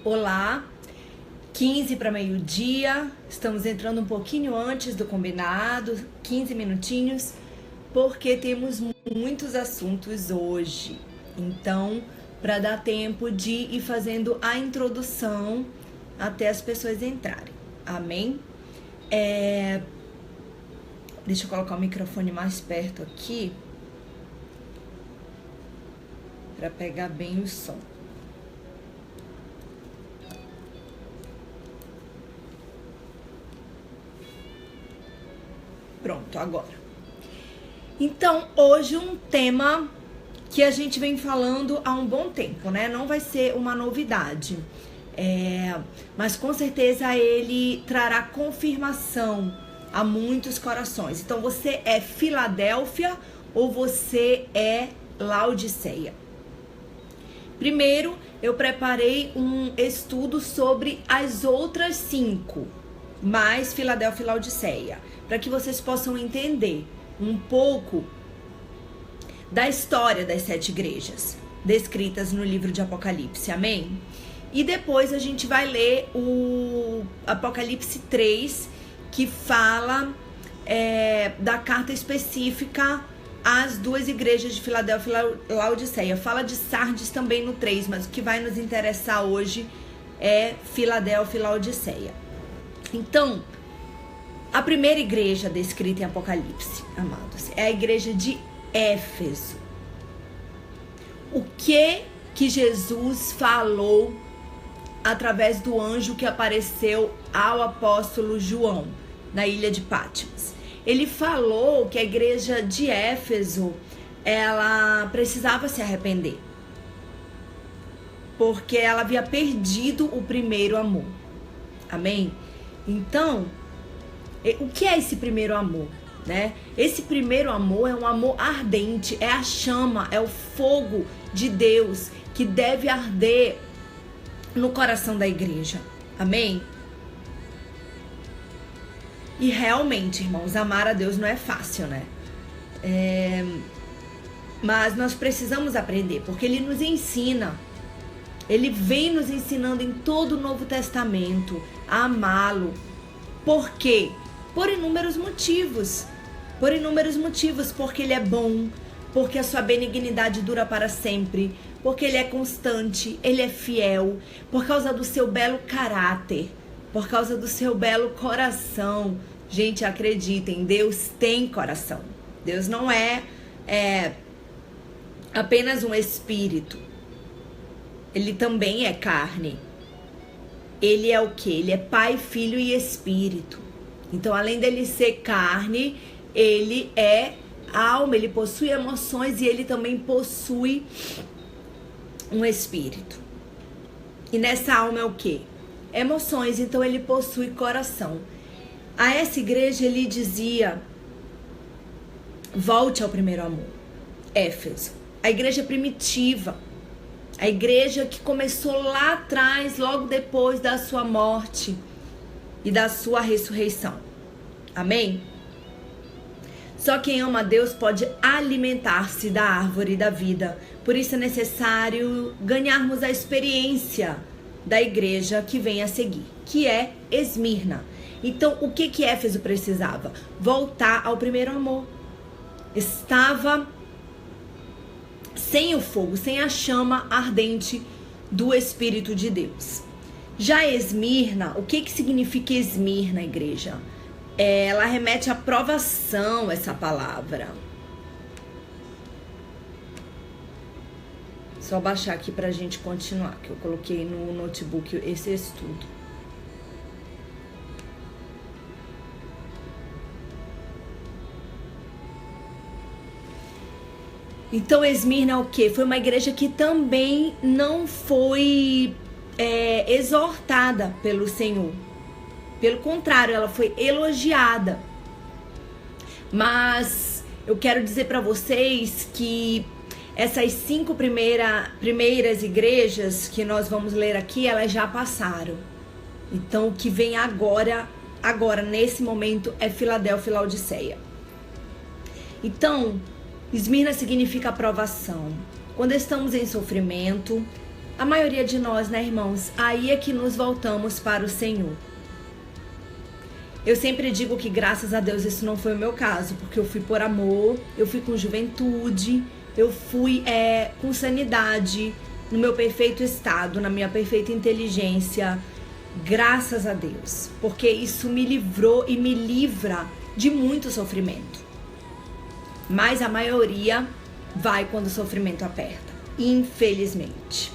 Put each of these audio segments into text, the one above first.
Olá, 15 para meio-dia, estamos entrando um pouquinho antes do combinado, 15 minutinhos, porque temos muitos assuntos hoje. Então, para dar tempo de ir fazendo a introdução até as pessoas entrarem. Amém? Deixa eu colocar o microfone mais perto aqui para pegar bem o som. Pronto, agora. Então, hoje um tema que a gente vem falando há um bom tempo, né? Não vai ser uma novidade, mas com certeza ele trará confirmação a muitos corações. Então, você é Filadélfia ou você é Laodiceia? Primeiro, eu preparei um estudo sobre as outras 5, mais Filadélfia e Laodiceia, para que vocês possam entender um pouco da história das 7 igrejas descritas no livro de Apocalipse, amém? E depois a gente vai ler o Apocalipse 3, que fala da carta específica às 2 igrejas de Filadélfia e Laodiceia. Fala de Sardes também no 3, mas o que vai nos interessar hoje é Filadélfia e Laodiceia. Então, a primeira igreja descrita em Apocalipse, amados, é a igreja de Éfeso. O que Jesus falou através do anjo que apareceu ao apóstolo João na ilha de Patmos? Ele falou que a igreja de Éfeso, ela precisava se arrepender, porque ela havia perdido o primeiro amor. Amém? Então, o que é esse primeiro amor, né? Esse primeiro amor é um amor ardente, é a chama, é o fogo de Deus que deve arder no coração da igreja. Amém? E realmente, irmãos, amar a Deus não é fácil, né? Mas nós precisamos aprender, porque Ele nos ensina. Ele vem nos ensinando em todo o Novo Testamento a amá-lo. Por quê? Por inúmeros motivos. Por inúmeros motivos. Porque Ele é bom, porque a sua benignidade dura para sempre, porque Ele é constante, Ele é fiel, por causa do seu belo caráter, por causa do seu belo coração. Gente, acreditem, Deus tem coração. Deus não é apenas um espírito. Ele também é carne. Ele é o quê? Ele é Pai, Filho e Espírito. Então, além dele ser carne, ele é alma, ele possui emoções e ele também possui um espírito. E nessa alma é o quê? Emoções. Então, ele possui coração. A essa igreja ele dizia: volte ao primeiro amor. Éfeso, a igreja primitiva, a igreja que começou lá atrás, logo depois da sua morte e da sua ressurreição. Amém? Só quem ama a Deus pode alimentar-se da árvore da vida. Por isso é necessário ganharmos a experiência da igreja que vem a seguir, que é Esmirna. Então, o que Éfeso precisava? Voltar ao primeiro amor. Estava sem o fogo, sem a chama ardente do Espírito de Deus. Já Esmirna, o que significa Esmirna, igreja? Ela remete à provação, essa palavra. Só baixar aqui pra gente continuar, que eu coloquei no notebook esse estudo. Então, Esmirna é o quê? Foi uma igreja que também não foi exortada pelo Senhor. Pelo contrário, ela foi elogiada. Mas eu quero dizer para vocês que essas 5 primeiras igrejas que nós vamos ler aqui, elas já passaram. Então, o que vem agora, nesse momento, é Filadélfia e Laodiceia. Então, Esmirna significa aprovação. Quando estamos em sofrimento, A maioria de nós, né, irmãos? Aí é que nos voltamos para o Senhor. Eu sempre digo que graças a Deus isso não foi o meu caso, porque eu fui por amor, eu fui com juventude, eu fui com sanidade, no meu perfeito estado, na minha perfeita inteligência. Graças a Deus, porque isso me livrou e me livra de muito sofrimento. Mas a maioria vai quando o sofrimento aperta, infelizmente.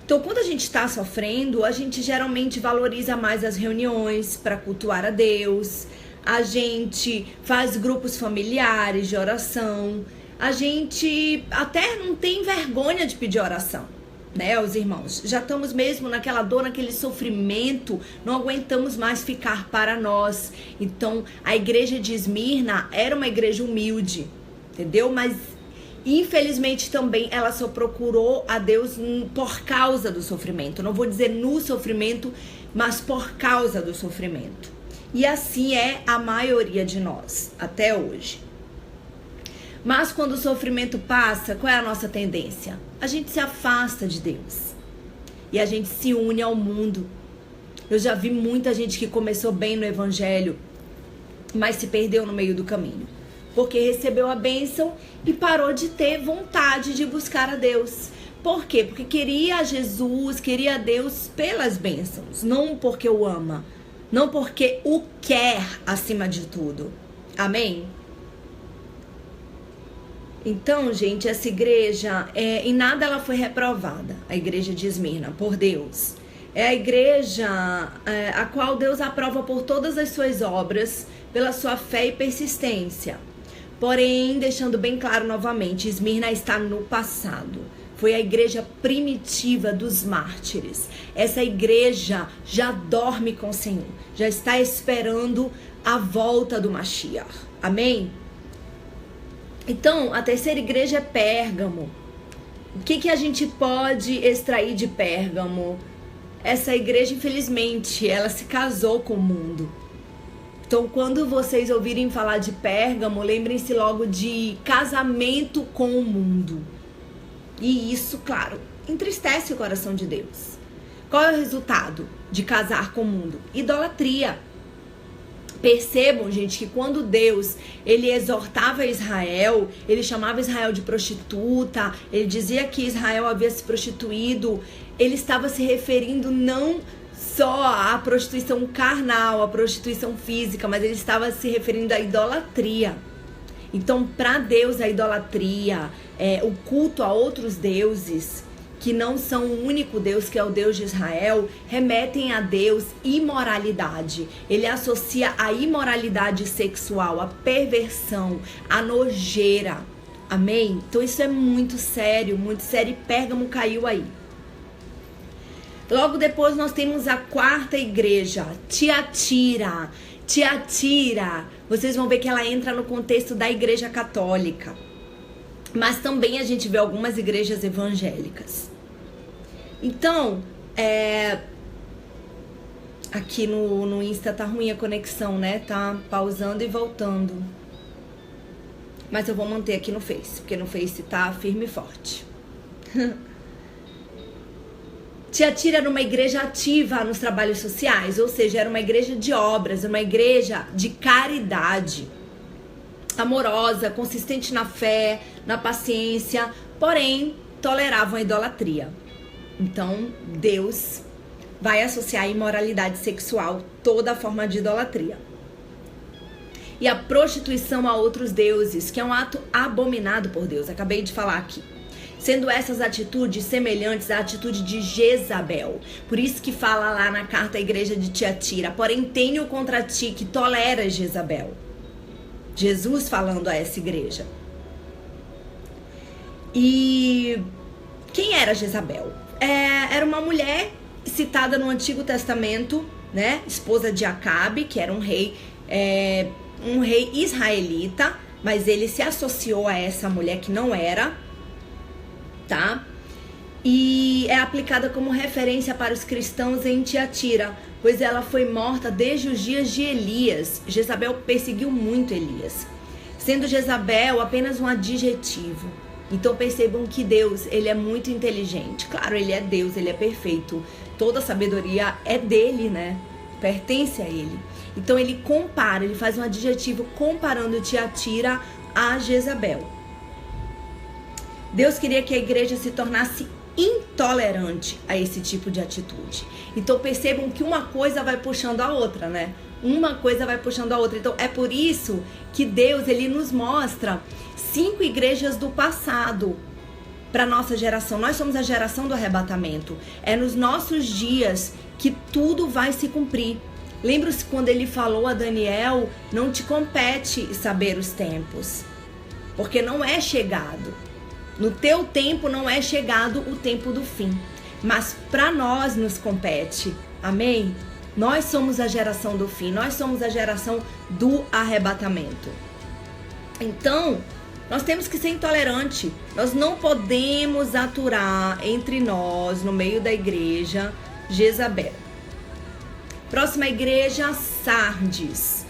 Então, quando a gente está sofrendo, a gente geralmente valoriza mais as reuniões para cultuar a Deus, a gente faz grupos familiares de oração, a gente até não tem vergonha de pedir oração, né, os irmãos? Já estamos mesmo naquela dor, naquele sofrimento, não aguentamos mais ficar para nós. Então, a igreja de Esmirna era uma igreja humilde, entendeu? Mas infelizmente também ela só procurou a Deus por causa do sofrimento. Não vou dizer no sofrimento, mas por causa do sofrimento. E assim é a maioria de nós, até hoje. Mas quando o sofrimento passa, qual é a nossa tendência? A gente se afasta de Deus. E a gente se une ao mundo. Eu já vi muita gente que começou bem no evangelho, mas se perdeu no meio do caminho. Porque recebeu a bênção e parou de ter vontade de buscar a Deus. Por quê? Porque queria Jesus, queria Deus pelas bênçãos, não porque o ama, não porque o quer acima de tudo. Amém? Então, gente, essa igreja, em nada ela foi reprovada, a igreja de Esmirna, por Deus. É a igreja a qual Deus aprova por todas as suas obras, pela sua fé e persistência. Porém, deixando bem claro novamente, Esmirna está no passado. Foi a igreja primitiva dos mártires. Essa igreja já dorme com o Senhor. Já está esperando a volta do Mashiach. Amém? Então, a terceira igreja é Pérgamo. O que a gente pode extrair de Pérgamo? Essa igreja, infelizmente, ela se casou com o mundo. Então, quando vocês ouvirem falar de Pérgamo, lembrem-se logo de casamento com o mundo. E isso, claro, entristece o coração de Deus. Qual é o resultado de casar com o mundo? Idolatria. Percebam, gente, que quando Deus, ele exortava Israel, ele chamava Israel de prostituta, ele dizia que Israel havia se prostituído, ele estava se referindo não só a prostituição carnal, a prostituição física, mas ele estava se referindo à idolatria. Então, para Deus, a idolatria, o culto a outros deuses, que não são o único Deus, que é o Deus de Israel, remetem a Deus imoralidade. Ele associa a imoralidade sexual, a perversão, a nojeira. Amém? Então, isso é muito sério, e Pérgamo caiu aí. Logo depois nós temos a quarta igreja, Tiatira. Tiatira, vocês vão ver que ela entra no contexto da igreja católica. Mas também a gente vê algumas igrejas evangélicas. Então, aqui no Insta tá ruim a conexão, né? Tá pausando e voltando. Mas eu vou manter aqui no Face, porque no Face tá firme e forte. Tiatira era uma igreja ativa nos trabalhos sociais, ou seja, era uma igreja de obras, uma igreja de caridade, amorosa, consistente na fé, na paciência, porém toleravam a idolatria. Então, Deus vai associar a imoralidade sexual toda forma de idolatria. E a prostituição a outros deuses, que é um ato abominado por Deus, acabei de falar aqui. Sendo essas atitudes semelhantes à atitude de Jezabel. Por isso que fala lá na carta à igreja de Tiatira: porém tenho contra ti que toleras Jezabel. Jesus falando a essa igreja. E quem era Jezabel? Era uma mulher citada no Antigo Testamento, né? Esposa de Acabe, que era um rei israelita, mas ele se associou a essa mulher que não era, tá? E é aplicada como referência para os cristãos em Tiatira, pois ela foi morta desde os dias de Elias. Jezabel perseguiu muito Elias, sendo Jezabel apenas um adjetivo. Então percebam que Deus, ele é muito inteligente. Claro, ele é Deus, ele é perfeito. Toda a sabedoria é dele, né? Pertence a ele. Então ele compara, ele faz um adjetivo comparando Tiatira a Jezabel. Deus queria que a igreja se tornasse intolerante a esse tipo de atitude. Então percebam que uma coisa vai puxando a outra, né? Uma coisa vai puxando a outra. Então é por isso que Deus, ele nos mostra 5 igrejas do passado para nossa geração. Nós somos a geração do arrebatamento. É nos nossos dias que tudo vai se cumprir. Lembra-se quando ele falou a Daniel, não te compete saber os tempos, porque não é chegado. No teu tempo não é chegado o tempo do fim, mas para nós nos compete. Amém? Nós somos a geração do fim, nós somos a geração do arrebatamento. Então, nós temos que ser intolerante. Nós não podemos aturar entre nós, no meio da igreja, Jezabel. Próxima igreja, Sardes.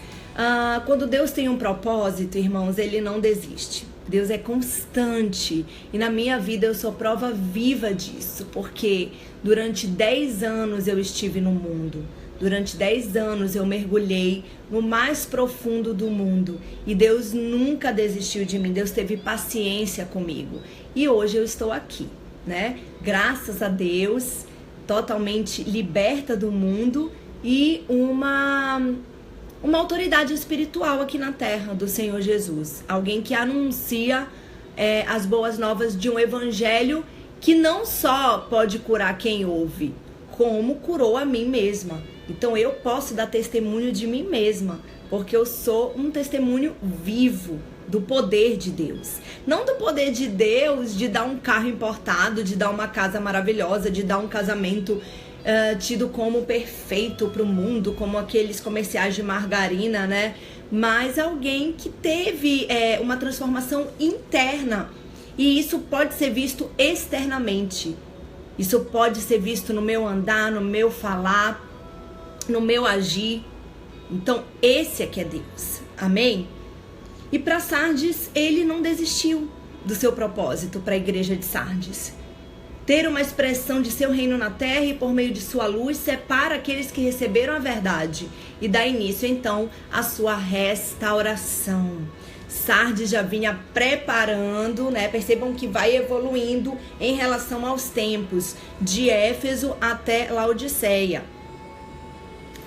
Quando Deus tem um propósito, irmãos, ele não desiste. Deus é constante. E na minha vida eu sou prova viva disso. Porque durante 10 anos eu estive no mundo. Durante 10 anos eu mergulhei no mais profundo do mundo. E Deus nunca desistiu de mim. Deus teve paciência comigo. E hoje eu estou aqui, né? Graças a Deus, totalmente liberta do mundo e uma autoridade espiritual aqui na terra do Senhor Jesus. Alguém que anuncia as boas novas de um evangelho que não só pode curar quem ouve, como curou a mim mesma. Então eu posso dar testemunho de mim mesma, porque eu sou um testemunho vivo do poder de Deus. Não do poder de Deus de dar um carro importado, de dar uma casa maravilhosa, de dar um casamento tido como perfeito para o mundo, como aqueles comerciais de margarina, né? Mas alguém que teve uma transformação interna. E isso pode ser visto externamente. Isso pode ser visto no meu andar, no meu falar, no meu agir. Então, esse aqui é Deus. Amém? E para Sardes, ele não desistiu do seu propósito para a igreja de Sardes. Ter uma expressão de seu reino na terra e por meio de sua luz separa aqueles que receberam a verdade e dá início então à sua restauração. Sardes já vinha preparando, né? Percebam que vai evoluindo em relação aos tempos, de Éfeso até Laodiceia.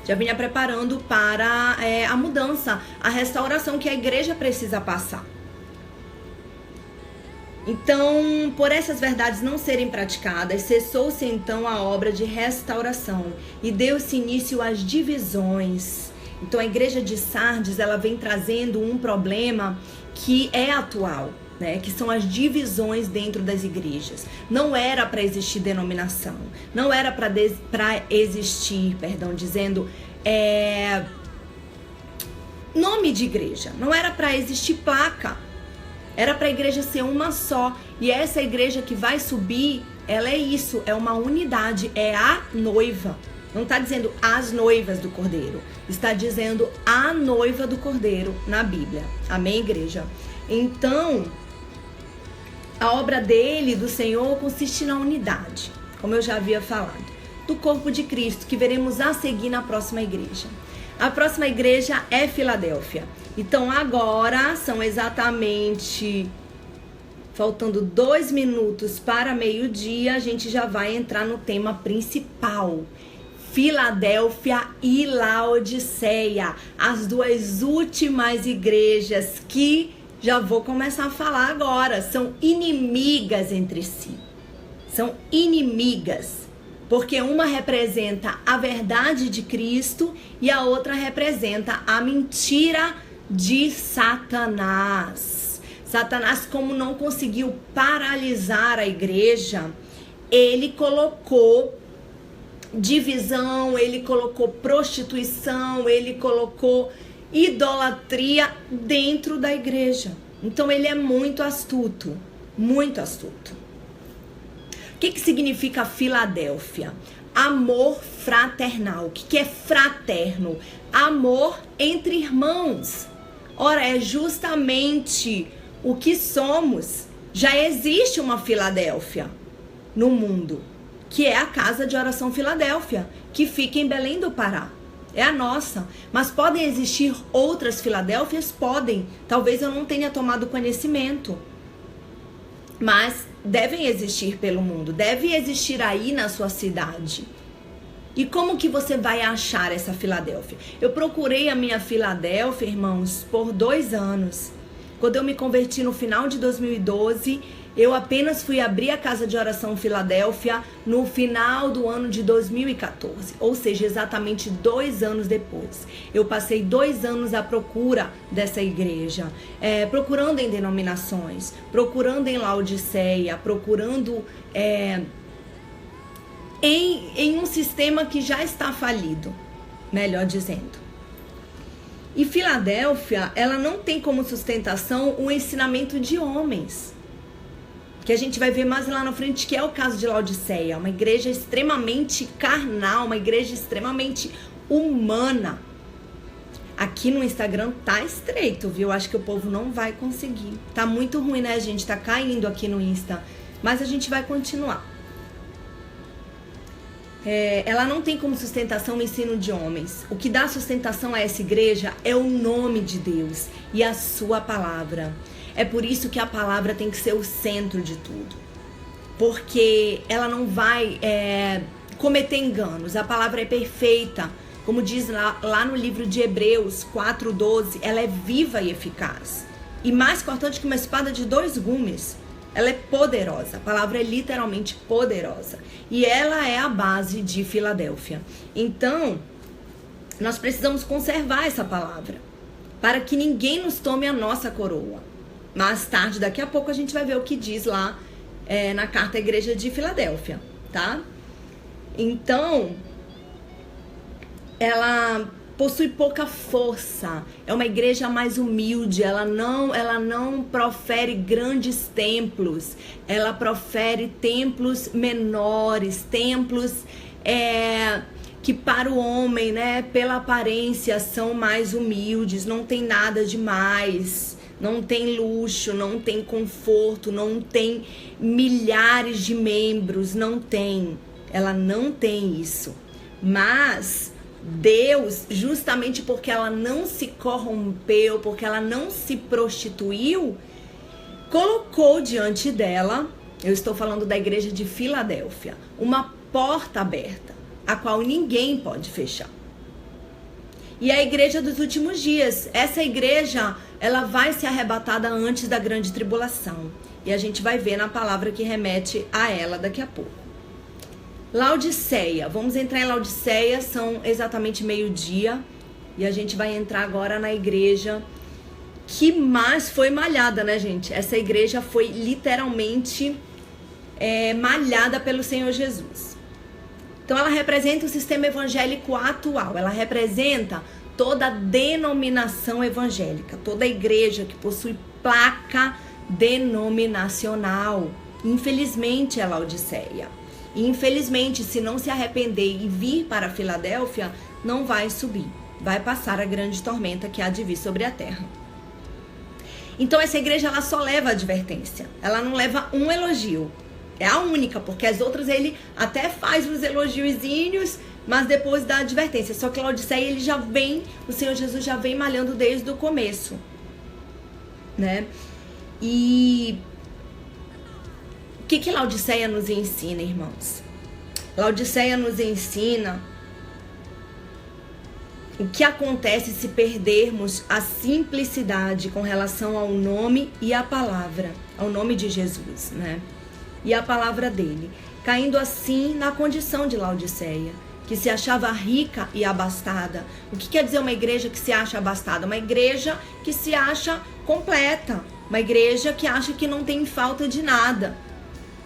Já vinha preparando para a mudança, a restauração que a igreja precisa passar. Então, por essas verdades não serem praticadas, cessou-se então a obra de restauração e deu-se início às divisões. Então, a igreja de Sardes, ela vem trazendo um problema que é atual, né? Que são as divisões dentro das igrejas. Não era para existir denominação, não era para existir, dizendo nome de igreja, não era para existir placa. Era para a igreja ser uma só. E essa igreja que vai subir, ela é isso, é uma unidade, é a noiva. Não está dizendo as noivas do Cordeiro, está dizendo a noiva do Cordeiro na Bíblia. Amém, igreja? Então, a obra dele, do Senhor, consiste na unidade, como eu já havia falado, do corpo de Cristo, que veremos a seguir na próxima igreja. A próxima igreja é Filadélfia. Então agora são exatamente faltando 2 minutos para meio-dia, a gente já vai entrar no tema principal. Filadélfia e Laodiceia, as 2 últimas igrejas que já vou começar a falar agora, são inimigas entre si. São inimigas. Porque uma representa a verdade de Cristo e a outra representa a mentira de Satanás. Satanás, como não conseguiu paralisar a igreja, ele colocou divisão, ele colocou prostituição, ele colocou idolatria dentro da igreja. Então ele é muito astuto, muito astuto. O que significa Filadélfia? Amor fraternal. O que é fraterno? Amor entre irmãos. Ora, é justamente o que somos. Já existe uma Filadélfia no mundo, que é a Casa de Oração Filadélfia, que fica em Belém do Pará. É a nossa. Mas podem existir outras Filadélfias? Podem. Talvez eu não tenha tomado conhecimento. Mas devem existir pelo mundo. Deve existir aí na sua cidade. E como que você vai achar essa Filadélfia? Eu procurei a minha Filadélfia, irmãos, por 2 anos. Quando eu me converti no final de 2012, eu apenas fui abrir a Casa de Oração Filadélfia no final do ano de 2014. Ou seja, exatamente 2 anos depois. Eu passei 2 anos à procura dessa igreja. Procurando em denominações, procurando em Laodiceia, procurando em um sistema que já está falido, melhor dizendo. E Filadélfia, ela não tem como sustentação o ensinamento de homens, que a gente vai ver mais lá na frente, que é o caso de Laodiceia, uma igreja extremamente carnal, uma igreja extremamente humana. Aqui no Instagram tá estreito, viu? Acho que o povo não vai conseguir. Tá muito ruim, né, gente? Tá caindo aqui no Insta, mas a gente vai continuar. Ela não tem como sustentação o ensino de homens. O que dá sustentação a essa igreja é o nome de Deus e a sua palavra. É por isso que a palavra tem que ser o centro de tudo. Porque ela não vai cometer enganos. A palavra é perfeita. Como diz lá no livro de Hebreus 4:12, ela é viva e eficaz. E mais cortante que uma espada de 2 gumes. Ela é poderosa, a palavra é literalmente poderosa. E ela é a base de Filadélfia. Então, nós precisamos conservar essa palavra, para que ninguém nos tome a nossa coroa. Mais tarde, daqui a pouco, a gente vai ver o que diz lá na carta à igreja de Filadélfia, tá? Então, ela possui pouca força, é uma igreja mais humilde, ela não profere grandes templos, ela profere templos menores, templos que para o homem, né, pela aparência são mais humildes, não tem nada demais, não tem luxo, não tem conforto, não tem milhares de membros, ela não tem isso, mas Deus, justamente porque ela não se corrompeu, porque ela não se prostituiu, colocou diante dela, eu estou falando da igreja de Filadélfia, uma porta aberta, a qual ninguém pode fechar. E a igreja dos últimos dias, essa igreja, ela vai ser arrebatada antes da grande tribulação. E a gente vai ver na palavra que remete a ela daqui a pouco. Laodiceia, vamos entrar em Laodiceia, são exatamente 12:00 e a gente vai entrar agora na igreja que mais foi malhada, né, gente? Essa igreja foi literalmente malhada pelo Senhor Jesus. Então ela representa o sistema evangélico atual, ela representa toda a denominação evangélica, toda a igreja que possui placa denominacional. Infelizmente é Laodiceia. E infelizmente, se não se arrepender e vir para Filadélfia, não vai subir. Vai passar a grande tormenta que há de vir sobre a terra. Então essa igreja, ela só leva advertência. Ela não leva um elogio. É a única, porque as outras ele até faz os elogiozinhos, mas depois dá advertência. Só que Laodiceia, o Senhor Jesus já vem malhando desde o começo, né? E o que Laodiceia nos ensina, irmãos? Laodiceia nos ensina o que acontece se perdermos a simplicidade com relação ao nome e à palavra, ao nome de Jesus, né? E a palavra dele, caindo assim na condição de Laodiceia, que se achava rica e abastada. O que quer dizer uma igreja que se acha abastada? Uma igreja que se acha completa, uma igreja que acha que não tem falta de nada.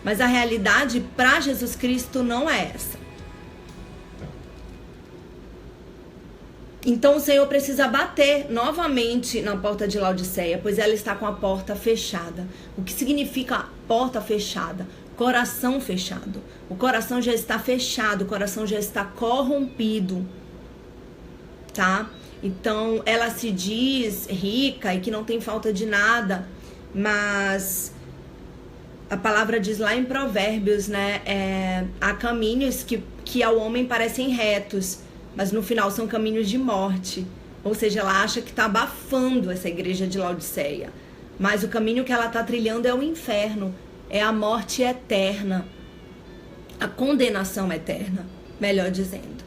Mas a realidade para Jesus Cristo não é essa. Então o Senhor precisa bater novamente na porta de Laodiceia, pois ela está com a porta fechada. O que significa porta fechada? Coração fechado. O coração já está fechado, o coração já está corrompido, tá? Então ela se diz rica e que não tem falta de nada, mas A palavra diz lá em Provérbios, né? Há caminhos que ao homem parecem retos, mas no final são caminhos de morte. Ou seja, ela acha que está abafando essa igreja de Laodiceia. Mas o caminho que ela está trilhando é o inferno, é a morte eterna, a condenação eterna, melhor dizendo.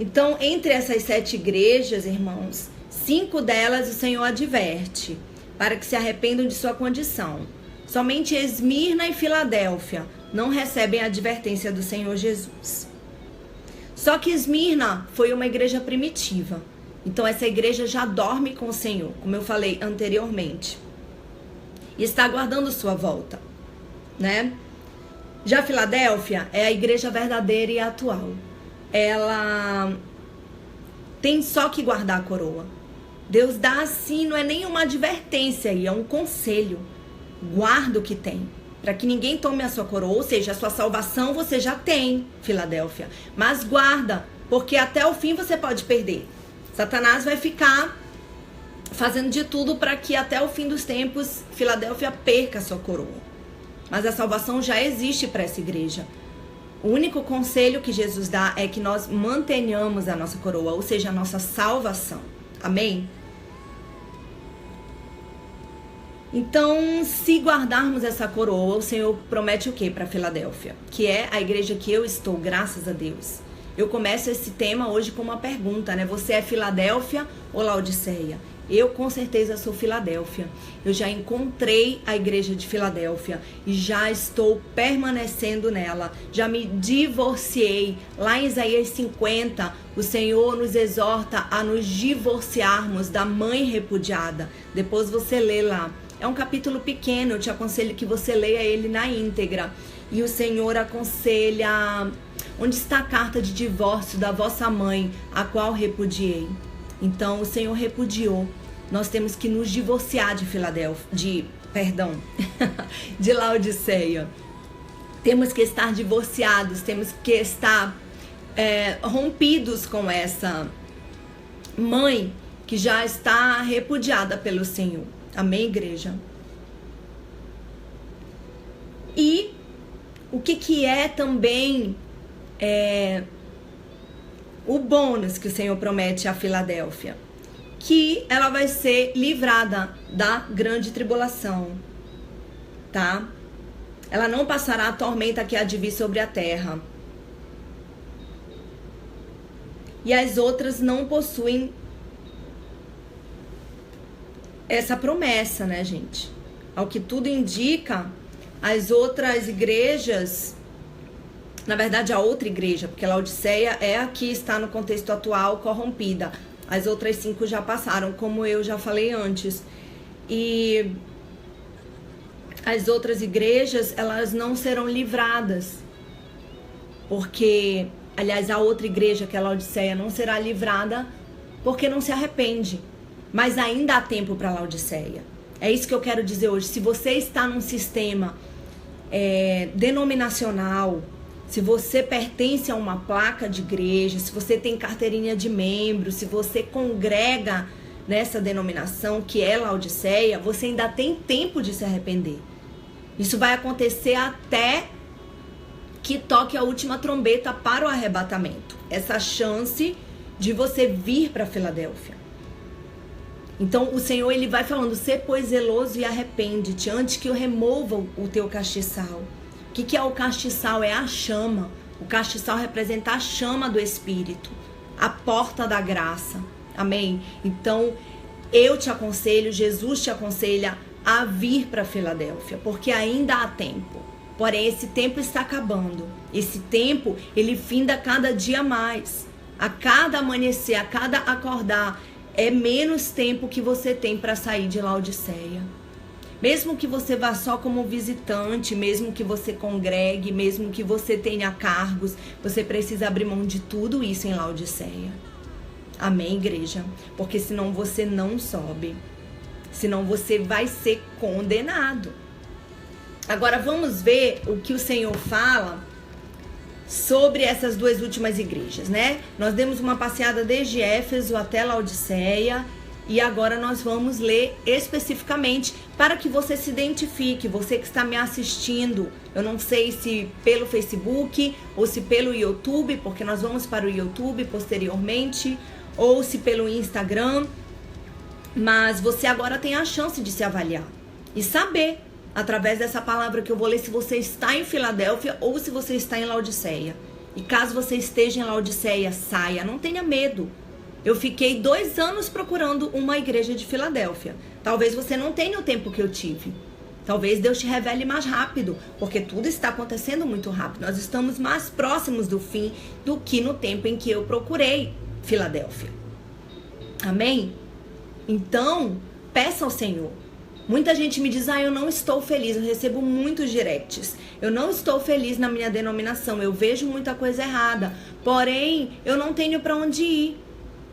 Então, entre essas 7 igrejas, irmãos, 5 delas o Senhor adverte para que se arrependam de sua condição. Somente Esmirna e Filadélfia não recebem a advertência do Senhor Jesus. Só que Esmirna foi uma igreja primitiva. Então essa igreja já dorme com o Senhor, como eu falei anteriormente. E está aguardando sua volta, né? Já Filadélfia é a igreja verdadeira e atual. Ela tem só que guardar a coroa. Deus dá assim, não é nenhuma advertência, é um conselho. Guarda o que tem, para que ninguém tome a sua coroa. Ou seja, a sua salvação você já tem, Filadélfia. Mas guarda, porque até o fim você pode perder. Satanás vai ficar fazendo de tudo para que até o fim dos tempos Filadélfia perca a sua coroa. Mas a salvação já existe para essa igreja. O único conselho que Jesus dá é que nós mantenhamos a nossa coroa, ou seja, a nossa salvação. Amém? Então, se guardarmos essa coroa, o Senhor promete o que para Filadélfia? Que é a igreja que eu estou, graças a Deus. Eu começo esse tema hoje com uma pergunta, né? Você é Filadélfia ou Laodiceia? Eu com certeza sou Filadélfia. Eu já encontrei a igreja de Filadélfia e já estou permanecendo nela. Já me divorciei. Lá em Isaías 50, o Senhor nos exorta a nos divorciarmos da mãe repudiada. Depois você lê lá. É um capítulo pequeno, eu te aconselho que você leia ele na íntegra. E o Senhor aconselha: onde está a carta de divórcio da vossa mãe, a qual repudiei? Então o Senhor repudiou. Nós temos que nos divorciar de de Laodiceia. Temos que estar divorciados, temos que estar rompidos com essa mãe que já está repudiada pelo Senhor. Amém, igreja? E o que é também o bônus que o Senhor promete a Filadélfia? Que ela vai ser livrada da grande tribulação, tá? Ela não passará a tormenta que há de vir sobre a terra. E as outras não possuem essa promessa, né, gente? Ao que tudo indica, as outras igrejas, na verdade a outra igreja, porque Laodiceia é a que está no contexto atual corrompida. As outras 5 já passaram, como eu já falei antes. E as outras igrejas, elas não serão livradas. Porque, aliás, a outra igreja, que é a Laodiceia, não será livrada porque não se arrepende. Mas ainda há tempo para Laodiceia. É isso que eu quero dizer hoje. Se você está num sistema denominacional, se você pertence a uma placa de igreja, se você tem carteirinha de membro, se você congrega nessa denominação que é Laodiceia, você ainda tem tempo de se arrepender. Isso vai acontecer até que toque a última trombeta para o arrebatamento. Essa chance de você vir para Filadélfia. Então o Senhor, ele vai falando: sê pois zeloso e arrepende-te antes que eu remova o teu castiçal. O que é o castiçal? É a chama. O castiçal representa a chama do Espírito, a porta da graça. Amém? Então eu te aconselho, Jesus te aconselha a vir para Filadélfia, porque ainda há tempo. Porém, esse tempo está acabando. Esse tempo, ele finda cada dia mais. A cada amanhecer, a cada acordar, é menos tempo que você tem para sair de Laodiceia. Mesmo que você vá só como visitante, mesmo que você congregue, mesmo que você tenha cargos, você precisa abrir mão de tudo isso em Laodiceia. Amém, igreja? Porque senão você não sobe. Senão você vai ser condenado. Agora vamos ver o que o Senhor fala sobre essas 2 últimas igrejas, né? Nós demos uma passeada desde Éfeso até Laodiceia E agora nós vamos ler especificamente para que você se identifique, você que está me assistindo. Eu não sei se pelo Facebook ou se pelo YouTube, porque nós vamos para o YouTube posteriormente, ou se pelo Instagram. Mas você agora tem a chance de se avaliar e saber, através dessa palavra que eu vou ler, se você está em Filadélfia ou se você está em Laodiceia. E caso você esteja em Laodiceia, saia, não tenha medo. Eu fiquei 2 anos procurando uma igreja de Filadélfia. Talvez você não tenha o tempo que eu tive. Talvez Deus te revele mais rápido, porque tudo está acontecendo muito rápido. Nós estamos mais próximos do fim do que no tempo em que eu procurei Filadélfia. Amém? Então, peça ao Senhor. Muita gente me diz, eu não estou feliz. Eu recebo muitos directs. Eu não estou feliz na minha denominação. Eu vejo muita coisa errada. Porém, eu não tenho para onde ir.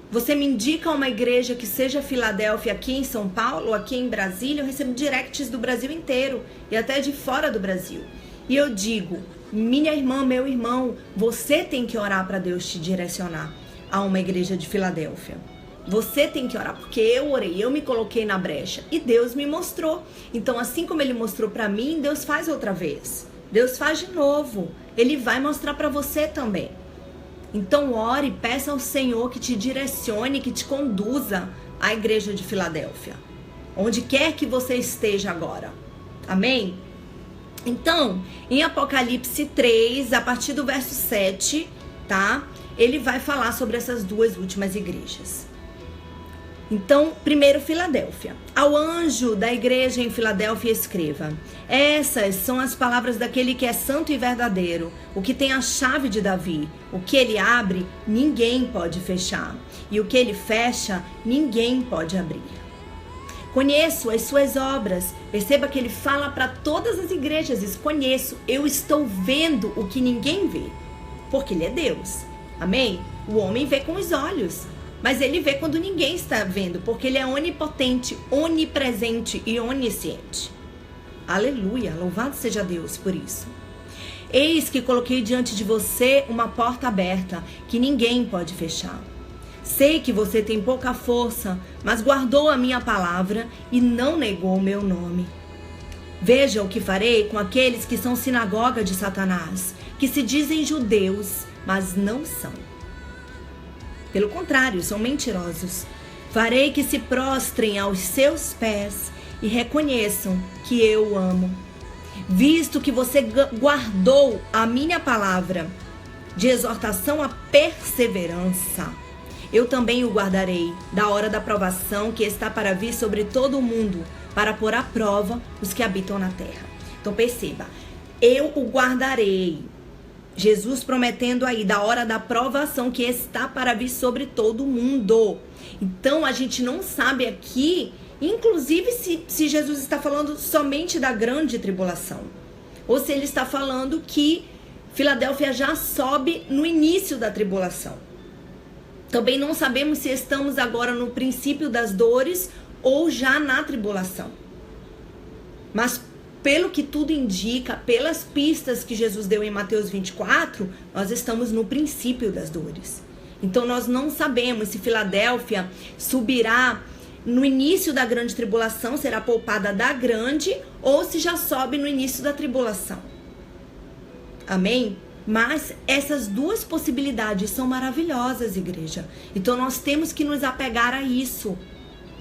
Você me indica uma igreja que seja Filadélfia aqui em São Paulo, aqui em Brasília. Eu recebo directs do Brasil inteiro e até de fora do Brasil. E eu digo, minha irmã, meu irmão, você tem que orar para Deus te direcionar a uma igreja de Filadélfia. Você tem que orar, porque eu orei, eu me coloquei na brecha e Deus me mostrou. Então, assim como Ele mostrou para mim, Deus faz outra vez. Deus faz de novo. Ele vai mostrar para você também. Então, ore, peça ao Senhor que te direcione, que te conduza à igreja de Filadélfia. Onde quer que você esteja agora. Amém? Então, em Apocalipse 3, a partir do verso 7, tá? Ele vai falar sobre essas 2 últimas igrejas. Então, primeiro Filadélfia. Ao anjo da igreja em Filadélfia escreva: essas são as palavras daquele que é santo e verdadeiro, o que tem a chave de Davi. O que ele abre, ninguém pode fechar. E o que ele fecha, ninguém pode abrir. Conheço as suas obras. Perceba que ele fala para todas as igrejas. Diz, conheço, eu estou vendo o que ninguém vê. Porque ele é Deus. Amém? O homem vê com os olhos. Mas ele vê quando ninguém está vendo, porque ele é onipotente, onipresente e onisciente. Aleluia, louvado seja Deus por isso. Eis que coloquei diante de você uma porta aberta, que ninguém pode fechar. Sei que você tem pouca força, mas guardou a minha palavra e não negou o meu nome. Veja o que farei com aqueles que são sinagoga de Satanás, que se dizem judeus, mas não são. Pelo contrário, são mentirosos. Farei que se prostrem aos seus pés e reconheçam que eu o amo. Visto que você guardou a minha palavra de exortação à perseverança, eu também o guardarei da hora da provação que está para vir sobre todo o mundo, para pôr à prova os que habitam na terra. Então perceba, eu o guardarei. Jesus prometendo aí da hora da provação que está para vir sobre todo mundo. Então a gente não sabe aqui, inclusive se Jesus está falando somente da grande tribulação. Ou se ele está falando que Filadélfia já sobe no início da tribulação. Também não sabemos se estamos agora no princípio das dores ou já na tribulação. Mas pelo que tudo indica, pelas pistas que Jesus deu em Mateus 24, nós estamos no princípio das dores. Então nós não sabemos se Filadélfia subirá no início da grande tribulação, será poupada da grande, ou se já sobe no início da tribulação. Amém? Mas essas 2 possibilidades são maravilhosas, igreja. Então nós temos que nos apegar a isso,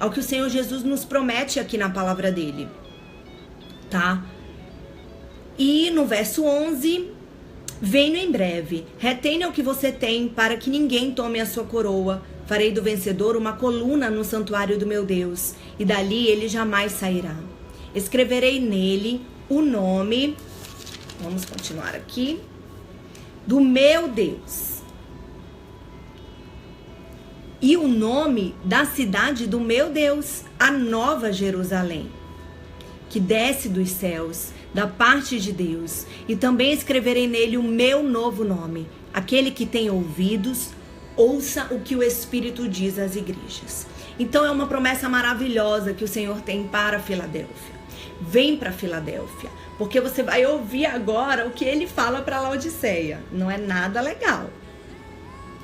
ao que o Senhor Jesus nos promete aqui na palavra dele. Tá? E no verso 11, venho em breve, retenha o que você tem para que ninguém tome a sua coroa. Farei do vencedor uma coluna no santuário do meu Deus, e dali ele jamais sairá. Escreverei nele o nome, vamos continuar aqui, do meu Deus, e o nome da cidade do meu Deus, a Nova Jerusalém, que desce dos céus, da parte de Deus, e também escreverei nele o meu novo nome. Aquele que tem ouvidos, ouça o que o Espírito diz às igrejas. Então é uma promessa maravilhosa que o Senhor tem para Filadélfia. Vem para Filadélfia, porque você vai ouvir agora o que ele fala para Laodiceia. Não é nada legal.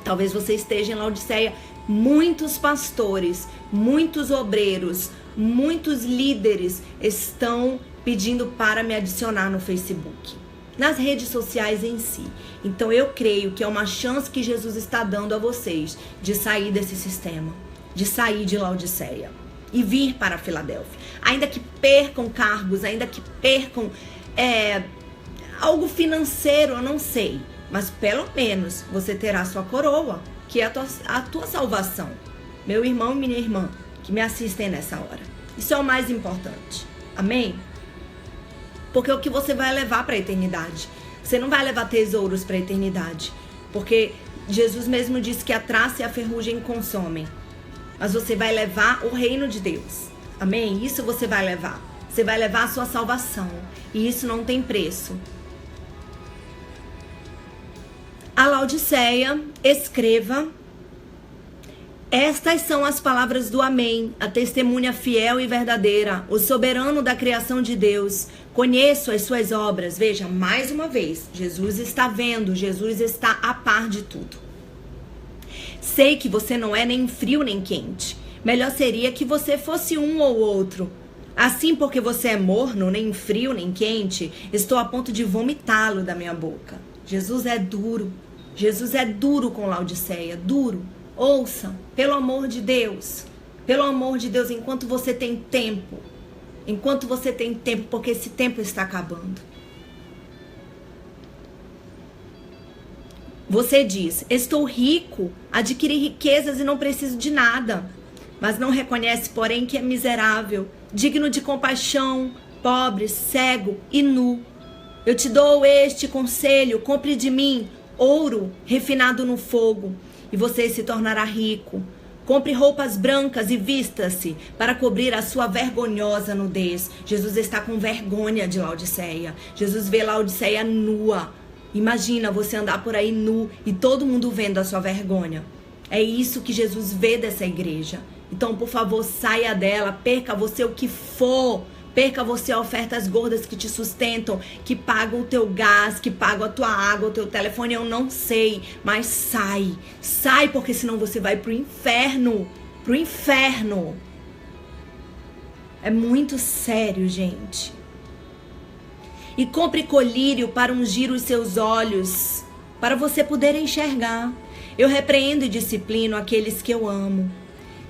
Talvez você esteja em Laodiceia muitos pastores, muitos obreiros, muitos líderes estão pedindo para me adicionar no Facebook, nas redes sociais em si. Então eu creio que é uma chance que Jesus está dando a vocês de sair desse sistema, de sair de Laodiceia e vir para Filadélfia. Ainda que percam cargos, ainda que percam algo financeiro, eu não sei, mas pelo menos você terá sua coroa, que é a tua salvação. Meu irmão e minha irmã que me assistem nessa hora. Isso é o mais importante. Amém? Porque é o que você vai levar para a eternidade. Você não vai levar tesouros para a eternidade. Porque Jesus mesmo disse que a traça e a ferrugem consomem. Mas você vai levar o reino de Deus. Amém? Isso você vai levar. Você vai levar a sua salvação. E isso não tem preço. A Laodiceia, escreva: estas são as palavras do Amém, a testemunha fiel e verdadeira, o soberano da criação de Deus. Conheço as suas obras. Veja, mais uma vez, Jesus está vendo, Jesus está a par de tudo. Sei que você não é nem frio nem quente. Melhor seria que você fosse um ou outro. Assim, porque você é morno, nem frio nem quente, estou a ponto de vomitá-lo da minha boca. Jesus é duro. Jesus é duro com Laodiceia, duro. Ouça, pelo amor de Deus, enquanto você tem tempo, porque esse tempo está acabando. Você diz: estou rico, adquiri riquezas e não preciso de nada, mas não reconhece, porém, que é miserável, digno de compaixão, pobre, cego e nu. Eu te dou este conselho: compre de mim ouro refinado no fogo, e você se tornará rico. Compre roupas brancas e vista-se para cobrir a sua vergonhosa nudez. Jesus está com vergonha de Laodiceia. Jesus vê Laodiceia nua. Imagina você andar por aí nu e todo mundo vendo a sua vergonha. É isso que Jesus vê dessa igreja. Então, por favor, saia dela, perca você o que for. Perca você ofertas gordas que te sustentam, que pagam o teu gás, que pagam a tua água, o teu telefone, eu não sei. Mas sai, sai, porque senão você vai pro inferno. Pro inferno. É muito sério, gente. E compre colírio para ungir os seus olhos, para você poder enxergar. Eu repreendo e disciplino aqueles que eu amo.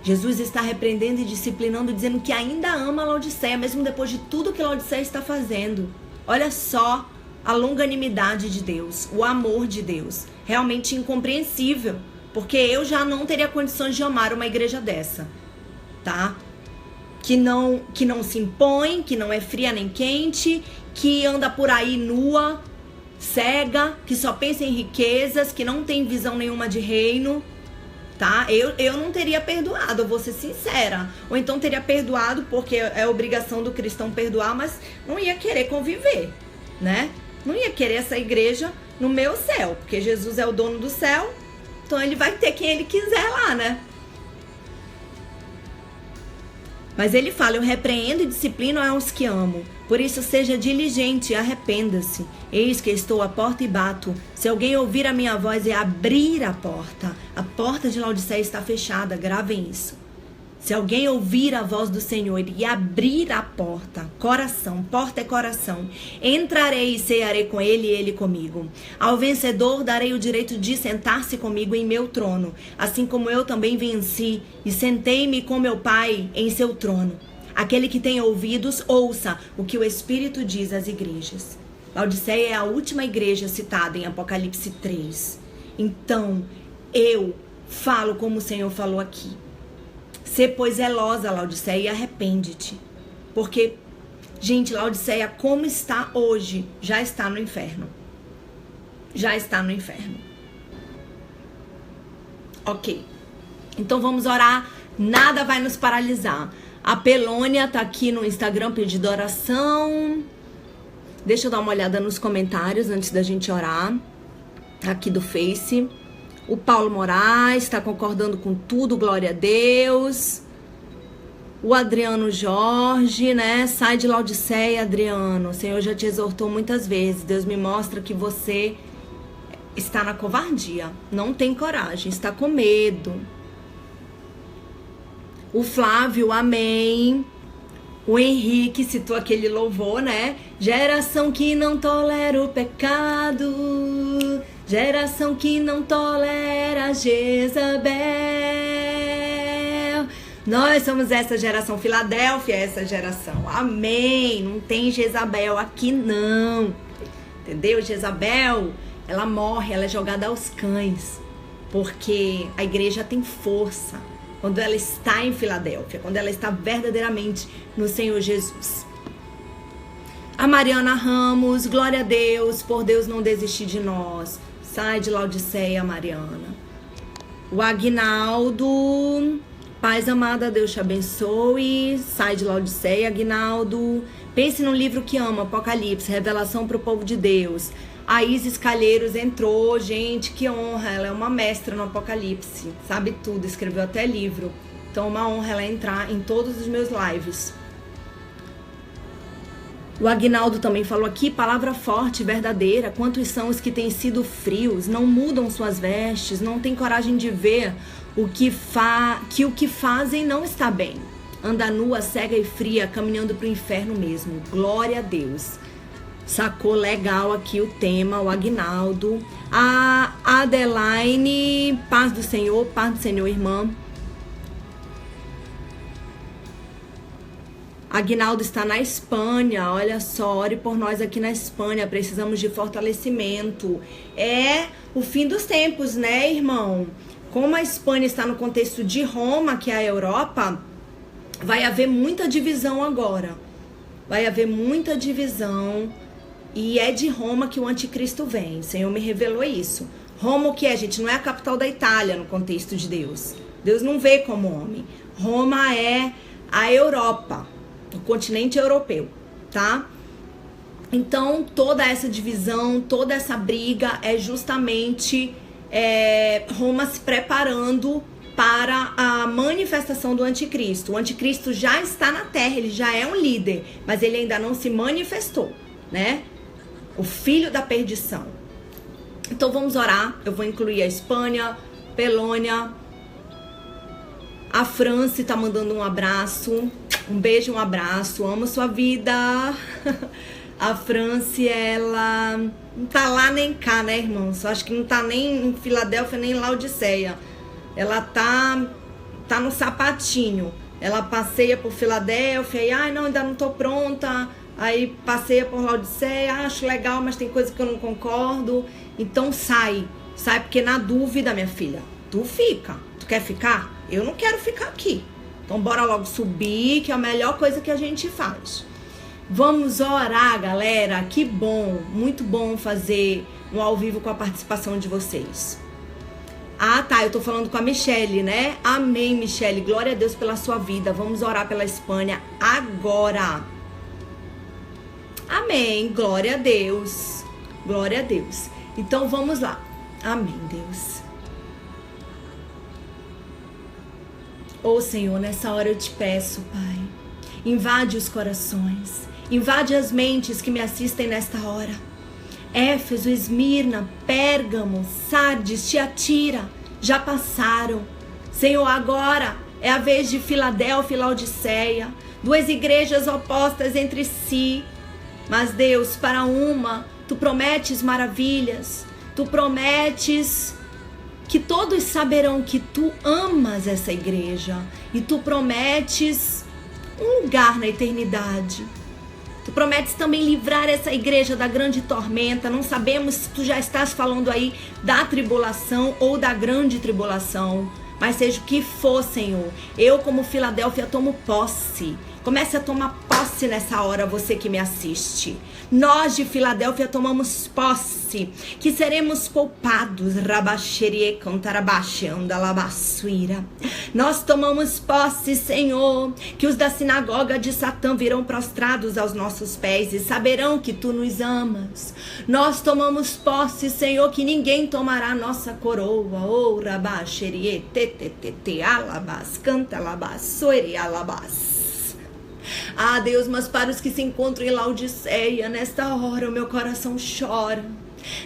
Jesus está repreendendo e disciplinando, dizendo que ainda ama a Laodiceia, mesmo depois de tudo que a Laodiceia está fazendo. Olha só a longanimidade de Deus, o amor de Deus. Realmente incompreensível, porque eu já não teria condições de amar uma igreja dessa, tá? Que não se impõe, que não é fria nem quente, que anda por aí nua, cega, que só pensa em riquezas, que não tem visão nenhuma de reino. Tá? Eu não teria perdoado, eu vou ser sincera. Ou então teria perdoado porque é obrigação do cristão perdoar, mas não ia querer conviver, né? Não ia querer essa igreja no meu céu, porque Jesus é o dono do céu, então ele vai ter quem ele quiser lá, né? Mas ele fala: eu repreendo e disciplino aos que amo. Por isso seja diligente e arrependa-se. Eis que estou à porta e bato. Se alguém ouvir a minha voz e abrir a porta de Laodiceia está fechada, gravem isso. Se alguém ouvir a voz do Senhor e abrir a porta, coração, porta é coração, entrarei e cearei com ele e ele comigo. Ao vencedor darei o direito de sentar-se comigo em meu trono, assim como eu também venci e sentei-me com meu Pai em seu trono. Aquele que tem ouvidos, ouça o que o Espírito diz às igrejas. Laodiceia é a última igreja citada em Apocalipse 3. Então, eu falo como o Senhor falou aqui. Sê, pois, zelosa, Laodiceia, e arrepende-te. Porque, gente, Laodiceia, como está hoje, já está no inferno. Já está no inferno. Ok. Então vamos orar. Nada vai nos paralisar. A Pelônia tá aqui no Instagram pedindo oração. Deixa eu dar uma olhada nos comentários antes da gente orar. Aqui do Face. O Paulo Moraes está concordando com tudo, glória a Deus. O Adriano Jorge, né? Sai de Laodiceia, Adriano. O Senhor já te exortou muitas vezes. Deus me mostra que você está na covardia. Não tem coragem, está com medo. O Flávio, amém. O Henrique citou aquele louvor, né? Geração que não tolera o pecado, geração que não tolera Jezabel. Nós somos essa geração, Filadélfia é essa geração. Amém. Não tem Jezabel aqui não. Entendeu? Jezabel, ela morre, ela é jogada aos cães. Porque a igreja tem força quando ela está em Filadélfia, quando ela está verdadeiramente no Senhor Jesus. A Mariana Ramos, glória a Deus, por Deus não desistir de nós. Sai de Laodiceia, Mariana. O Aguinaldo, paz amada, Deus te abençoe. Sai de Laodiceia, Aguinaldo. Pense no livro que ama, Apocalipse, revelação para o povo de Deus. A Isis Calheiros entrou, gente, que honra, ela é uma mestra no Apocalipse, sabe tudo, escreveu até livro. Então, uma honra ela entrar em todos os meus lives. O Aguinaldo também falou aqui, palavra forte, verdadeira. Quantos são os que têm sido frios, não mudam suas vestes, não têm coragem de ver o que fazem não está bem. Anda nua, cega e fria, caminhando para o inferno mesmo. Glória a Deus. Sacou legal aqui o tema, o Aguinaldo. A Adeline, paz do Senhor, irmã. Aguinaldo está na Espanha, olha só, ore por nós aqui na Espanha, precisamos de fortalecimento. É o fim dos tempos, né, irmão? Como a Espanha está no contexto de Roma, que é a Europa, vai haver muita divisão agora. Vai haver muita divisão. E é de Roma que o anticristo vem. O Senhor me revelou isso. Roma o que é, gente? Não é a capital da Itália no contexto de Deus. Deus não vê como homem. Roma é a Europa, o continente europeu, tá? Então, toda essa divisão, toda essa briga é justamente Roma se preparando para a manifestação do anticristo. O anticristo já está na terra, ele já é um líder, mas ele ainda não se manifestou, né? O filho da perdição. Então vamos orar. Eu vou incluir a Espanha, Polônia, a França tá mandando um abraço. Um beijo, um abraço. Amo sua vida. A França, ela não tá lá nem cá, né, irmãos? Acho que não tá nem em Filadélfia, nem em Laodiceia. Ela tá no sapatinho. Ela passeia por Filadélfia e, ai, não, ainda não tô pronta. Aí passeia por Laodiceia, acho legal, mas tem coisa que eu não concordo. Então sai porque na dúvida, minha filha, tu fica. Tu quer ficar? Eu não quero ficar aqui. Então bora logo subir, que é a melhor coisa que a gente faz. Vamos orar, galera. Que bom, muito bom fazer um ao vivo com a participação de vocês. Ah, tá, eu tô falando com a Michele, né? Amém, Michele, glória a Deus pela sua vida. Vamos orar pela Espanha agora. Amém, glória a Deus, glória a Deus. Então vamos lá, amém, Deus. Ô Senhor, nessa hora eu te peço, Pai, invade os corações, invade as mentes que me assistem nesta hora. Éfeso, Esmirna, Pérgamo, Sardes, Tiatira, já passaram. Senhor, agora é a vez de Filadélfia e Laodiceia, duas igrejas opostas entre si. Mas Deus, para uma, tu prometes maravilhas, tu prometes que todos saberão que tu amas essa igreja e tu prometes um lugar na eternidade. Tu prometes também livrar essa igreja da grande tormenta. Não sabemos se tu já estás falando aí da tribulação ou da grande tribulação, mas seja o que for, Senhor, eu como Filadélfia tomo posse. Comece a tomar posse nessa hora, você que me assiste. Nós de Filadélfia tomamos posse, que seremos poupados. Nós tomamos posse, Senhor, que os da sinagoga de Satã virão prostrados aos nossos pés e saberão que tu nos amas. Nós tomamos posse, Senhor, que ninguém tomará nossa coroa. Oh, rabaxerie, te, alabas, canta, alabas, soere, alabas. Ah, Deus, mas para os que se encontram em Laodiceia, nesta hora o meu coração chora.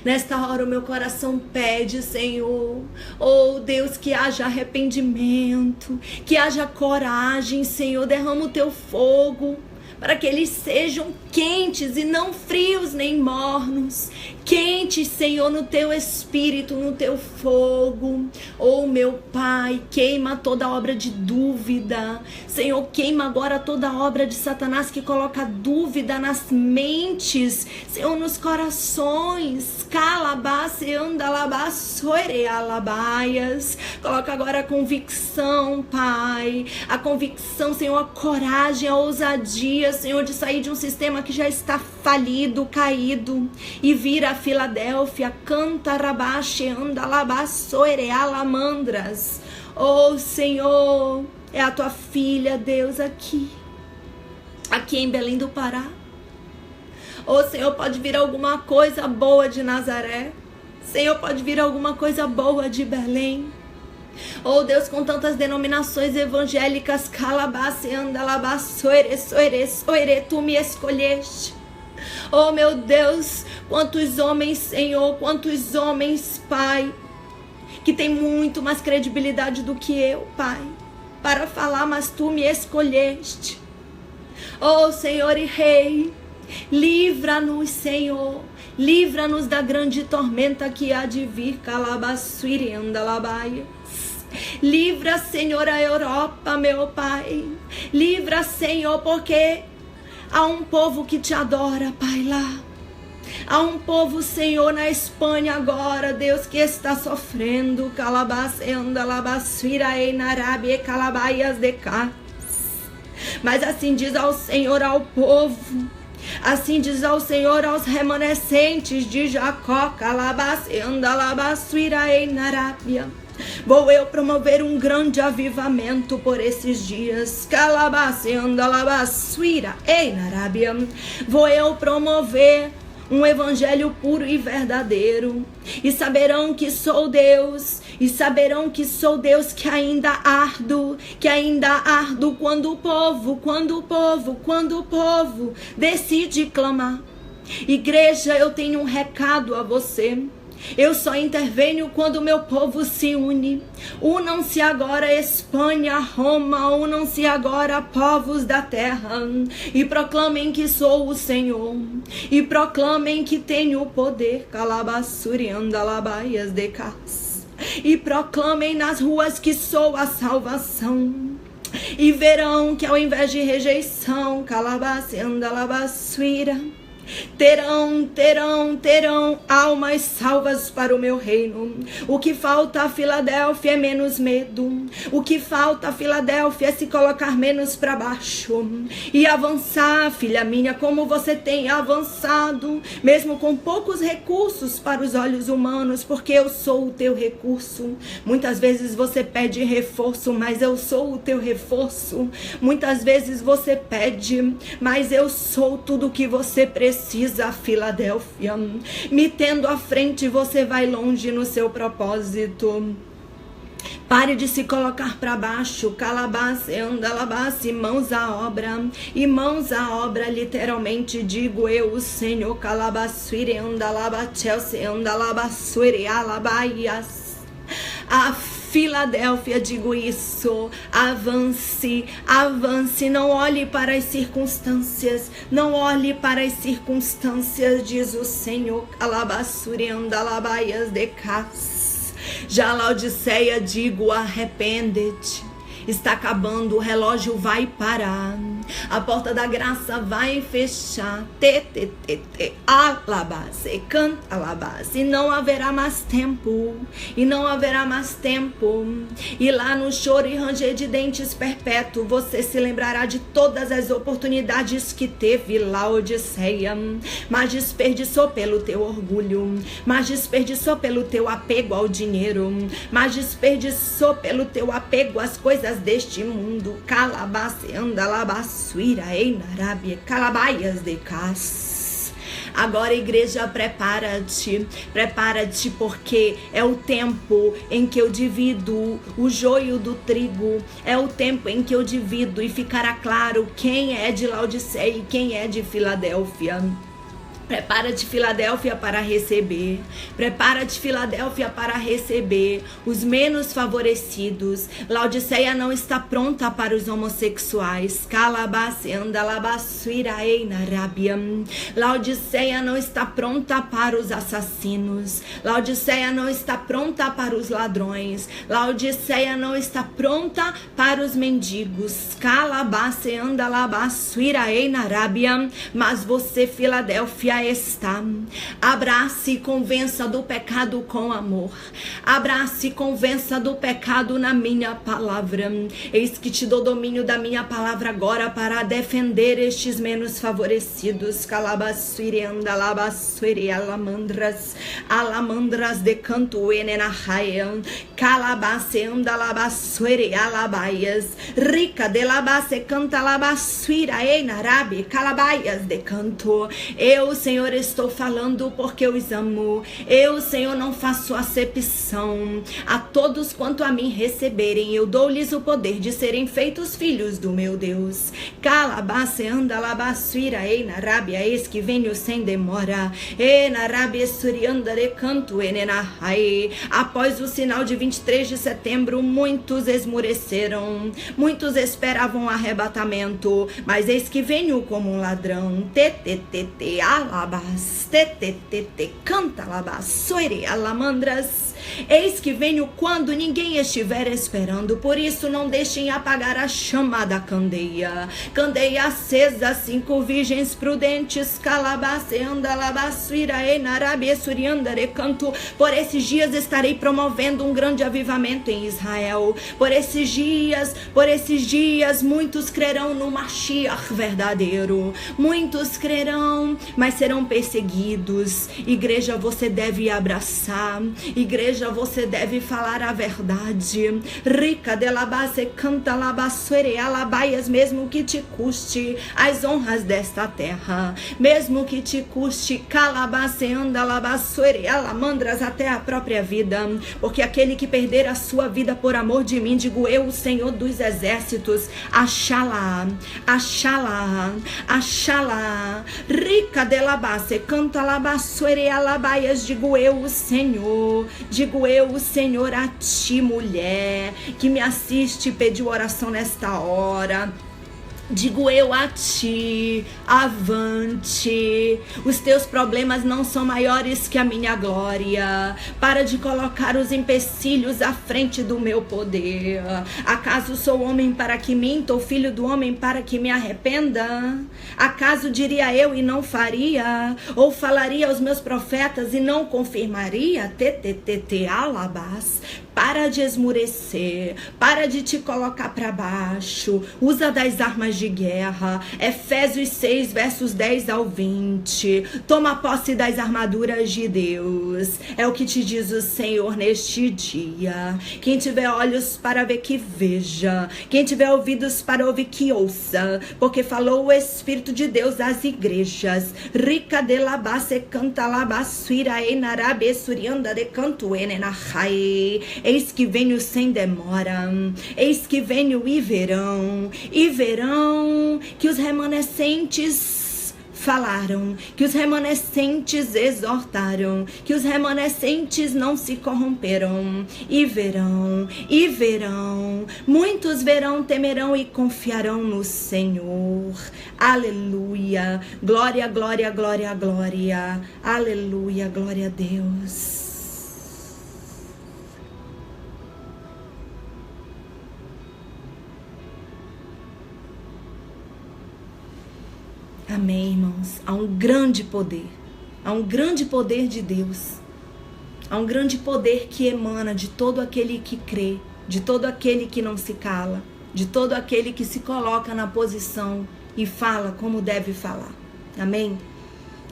Nesta hora o meu coração pede, Senhor, oh Deus, que haja arrependimento, que haja coragem, Senhor, derrama o teu fogo, para que eles sejam quentes e não frios nem mornos. Quentes, Senhor, no teu espírito, no teu fogo. Oh, meu Pai, queima toda obra de dúvida. Senhor, queima agora toda obra de Satanás que coloca dúvida nas mentes, Senhor, nos corações. Calabace, andalabaçoire, alabaias. Coloca agora a convicção, Pai. A convicção, Senhor, a coragem, a ousadia, Senhor, de sair de um sistema que já está falido, caído, e vir a Filadélfia, canta rabaxe, andalabaçoire, alamandras. Oh, Senhor, é a tua filha, Deus, aqui em Belém do Pará. Oh, Senhor, pode vir alguma coisa boa de Nazaré. Senhor, pode vir alguma coisa boa de Belém. Oh, Deus, com tantas denominações evangélicas, calabace, andalabaçoire, soire, soire, tu me escolheste. Oh, meu Deus, quantos homens, Senhor, quantos homens, Pai, que tem muito mais credibilidade do que eu, Pai, para falar, mas tu me escolheste. Oh, Senhor e Rei, livra-nos, Senhor, livra-nos da grande tormenta que há de vir, calabaçuire, andalabaias. Livra, Senhor, a Europa, meu Pai. Livra, Senhor, porque há um povo que te adora, Pai, lá. Há um povo, Senhor, na Espanha agora, Deus, que está sofrendo. Calabace, andalabaçuira, einarabe, calabaias de cas. Mas assim diz ao Senhor ao povo. Assim diz ao Senhor aos remanescentes de Jacó. Calabace, andalabaçuira, einarábia. Vou eu promover um grande avivamento por esses dias. Calabace, andalabaçuira, einarábia. Vou eu promover um evangelho puro e verdadeiro. E saberão que sou Deus. E saberão que sou Deus, que ainda ardo. Que ainda ardo quando o povo decide clamar. Igreja, eu tenho um recado a você. Eu só intervenho quando o meu povo se une. Unam-se agora Espanha, Roma, unam-se agora povos da terra. E proclamem que sou o Senhor. E proclamem que tenho o poder. Calabaçuri, andalabaias de cas. E proclamem nas ruas que sou a salvação. E verão que ao invés de rejeição, calabace, andalabaçuira, terão almas salvas para o meu reino. O que falta a Filadélfia é menos medo. O que falta a Filadélfia é se colocar menos para baixo e avançar, filha minha, como você tem avançado, mesmo com poucos recursos para os olhos humanos, porque eu sou o teu recurso. Muitas vezes você pede reforço, mas eu sou o teu reforço. Muitas vezes você pede, mas eu sou tudo o que você precisa, Filadélfia. Me tendo à frente, você vai longe no seu propósito. Pare de se colocar para baixo. Calabace, andalabace, mãos à obra. E mãos à obra, literalmente digo eu, o Senhor. Calabaçuire, andalabachelse, andalabaçuire, alabaias. A Filadélfia, digo isso, avance, avance, não olhe para as circunstâncias, não olhe para as circunstâncias, diz o Senhor. Calabaçuri, andalabaias de cas. Já Laodiceia, digo, arrepende-te. Está acabando, o relógio vai parar, a porta da graça vai fechar. Alabase, canta alabase. E não haverá mais tempo. E não haverá mais tempo. E lá no choro e ranger de dentes perpétuo, você se lembrará de todas as oportunidades que teve, Laodiceia, mas desperdiçou pelo teu orgulho, mas desperdiçou pelo teu apego ao dinheiro, mas desperdiçou pelo teu apego às coisas deste mundo. Calabace, andalabaçuira, einarábia, calabaias de cas. Agora, igreja, prepara-te, prepara-te, porque é o tempo em que eu divido o joio do trigo, é o tempo em que eu divido e ficará claro quem é de Laodiceia e quem é de Filadélfia. Prepara-te, Filadélfia, para receber. Prepara-te, Filadélfia, para receber os menos favorecidos. Laodiceia não está pronta para os homossexuais. Laodiceia não está pronta para os assassinos. Laodiceia não está pronta para os ladrões. Laodiceia não está pronta para os mendigos. Mas você, Filadélfia, está. Abrace e convença do pecado com amor. Abrace e convença do pecado na minha palavra. Eis que te dou domínio da minha palavra agora para defender estes menos favorecidos. Alamandras de canto enenahaian. Calabaceanda labassuere alabaias. Rica de labase canta labassuira enarabe. Calabaias de canto. Eu, Senhor, estou falando porque eu os amo. Eu, Senhor, não faço acepção. A todos quanto a mim receberem, eu dou-lhes o poder de serem feitos filhos do meu Deus. Calabaceanda labassuira enarabe. Eis que venho sem demora. Enarabe surianda de canto enenahai. Após o sinal de 23 de setembro, muitos esmureceram. Muitos esperavam arrebatamento. Mas eis que venho como um ladrão. Alabas, canta labas, soire alamandras. Eis que venho quando ninguém estiver esperando. Por isso não deixem apagar a chama da candeia. Candeia acesa, 5 virgens prudentes. Calabaceanda, labassuira, enarabe, suriandare, canto. Por esses dias estarei promovendo um grande avivamento em Israel. Por esses dias, muitos crerão no Mashiach verdadeiro. Muitos crerão, mas serão perseguidos. Igreja, você deve abraçar. Igreja, você deve falar a verdade. Rica de labase canta labassuere alabaias, mesmo que te custe as honras desta terra, mesmo que te custe calabaceanda labassuere alamandras até a própria vida, porque aquele que perder a sua vida por amor de mim, digo eu, o Senhor dos exércitos, achá-la, achá-la, achá-la. Rica de labase canta labassuere alabaias, digo eu, o Senhor. Digo eu, o Senhor, a ti, mulher, que me assiste e pediu oração nesta hora. Digo eu a ti, avante. Os teus problemas não são maiores que a minha glória. Para de colocar os empecilhos à frente do meu poder. Acaso sou homem para que minta, ou filho do homem para que me arrependa? Acaso diria eu e não faria? Ou falaria aos meus profetas e não confirmaria? Alabás. Para de esmurecer, para de te colocar para baixo. Usa das armas de guerra. Efésios 6, versos 10 ao 20. Toma posse das armaduras de Deus. É o que te diz o Senhor neste dia. Quem tiver olhos para ver, que veja. Quem tiver ouvidos para ouvir, que ouça. Porque falou o Espírito de Deus às igrejas. Rica de labase canta labassuira enarabe surianda de canto enenahai. Eis que venho sem demora, eis que venho e verão que os remanescentes falaram, que os remanescentes exortaram, que os remanescentes não se corromperam, e verão, muitos verão, temerão e confiarão no Senhor. Aleluia, glória, glória, glória, glória, aleluia, glória a Deus. Amém, irmãos. Há um grande poder de Deus. Há um grande poder que emana de todo aquele que crê, de todo aquele que não se cala, de todo aquele que se coloca na posição e fala como deve falar. Amém?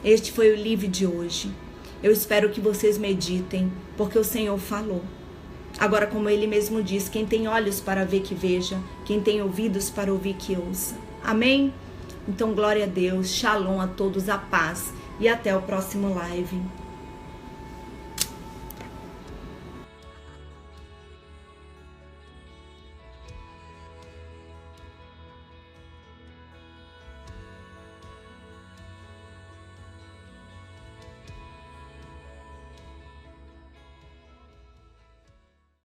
Este foi o Live de hoje. Eu espero que vocês meditem, porque o Senhor falou. Agora, como Ele mesmo diz, quem tem olhos para ver, que veja. Quem tem ouvidos para ouvir, que ouça. Amém? Então, glória a Deus, shalom a todos, a paz e até o próximo live.